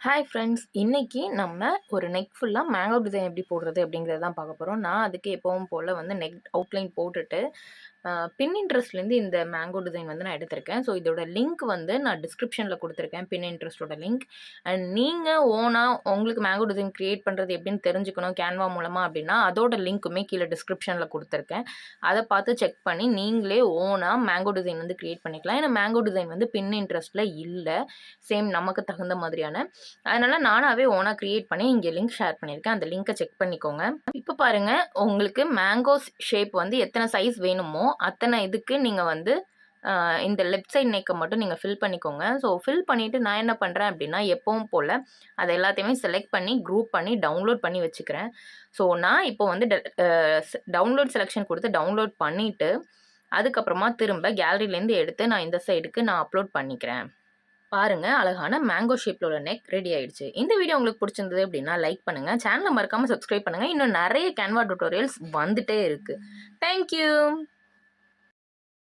Hi friends, இன்னைக்கு நம்ம ஒரு நெக் ஃபுல்லாக மேங்கோ டிசைன் எப்படி போடுறது அப்படிங்கிறது தான் பார்க்க போகிறோம். நான் அதுக்கு எப்பவும் போல் நெக் அவுட்லைன் போட்டுட்டு பின்இன்ட்ரெஸ்ட்லேருந்து இந்த மேங்கோ டிசைன் நான் எடுத்திருக்கேன். ஸோ இதோட லிங்க் நான் டிஸ்கிரிப்ஷனில் கொடுத்துருக்கேன், பின்இன்ட்ரெஸ்ட்டோட லிங்க். அண்ட் நீங்கள் ஓனாக உங்களுக்கு மேங்கோ டிசைன் க்ரியேட் பண்ணுறது எப்படின்னு தெரிஞ்சுக்கணும் கேன்வா மூலமாக அப்படின்னா அதோட லிங்க்குமே கீழே டிஸ்கிரிப்ஷனில் கொடுத்துருக்கேன். அதை பார்த்து செக் பண்ணி நீங்களே ஓனாக மேங்கோ டிசைன் க்ரியேட் பண்ணிக்கலாம். ஏன்னா மேங்கோ டிசைன் பின்இன்ட்ரெஸ்ட்டில் இல்லை, சேம் நமக்கு தகுந்த மாதிரியான. அதனால் நானாகவே ஓனாக க்ரியேட் பண்ணி இங்கே லிங்க் ஷேர் பண்ணியிருக்கேன். அந்த லிங்க்கை செக் பண்ணிக்கோங்க. இப்போ பாருங்கள், உங்களுக்கு மேங்கோ ஷேப் எத்தனை சைஸ் வேணுமோ அத்தனை இதுக்கு நீங்கள் இந்த லெஃப்ட் சைட் நெக்கை மட்டும் நீங்கள் ஃபில் பண்ணிக்கோங்க. ஸோ ஃபில் பண்ணிவிட்டு நான் என்ன பண்ணுறேன் அப்படின்னா எப்பவும் போல் அதை எல்லாத்தையுமே செலக்ட் பண்ணி குரூப் பண்ணி டவுன்லோட் பண்ணி வச்சுக்கிறேன். ஸோ நான் இப்போ டவுன்லோட் செலெக்ஷன் கொடுத்து டவுன்லோட் பண்ணிவிட்டு அதுக்கப்புறமா திரும்ப கேலரியிலேருந்து எடுத்து நான் இந்த சைடுக்கு அப்லோட் பண்ணிக்கிறேன். பாருங்க, அழகான மேங்கோ ஷேப்ல உள்ள நெக் ரெடி ஆயிடுச்சு. இந்த வீடியோ உங்களுக்கு பிடிச்சிருந்தது அப்படின்னா லைக் பண்ணுங்க, சேனலை மறக்காம சப்ஸ்கிரைப் பண்ணுங்க. இன்னும் நிறைய கேன்வா டியூட்டோரியல்ஸ் வந்துட்டே இருக்கு. தேங்க்யூ.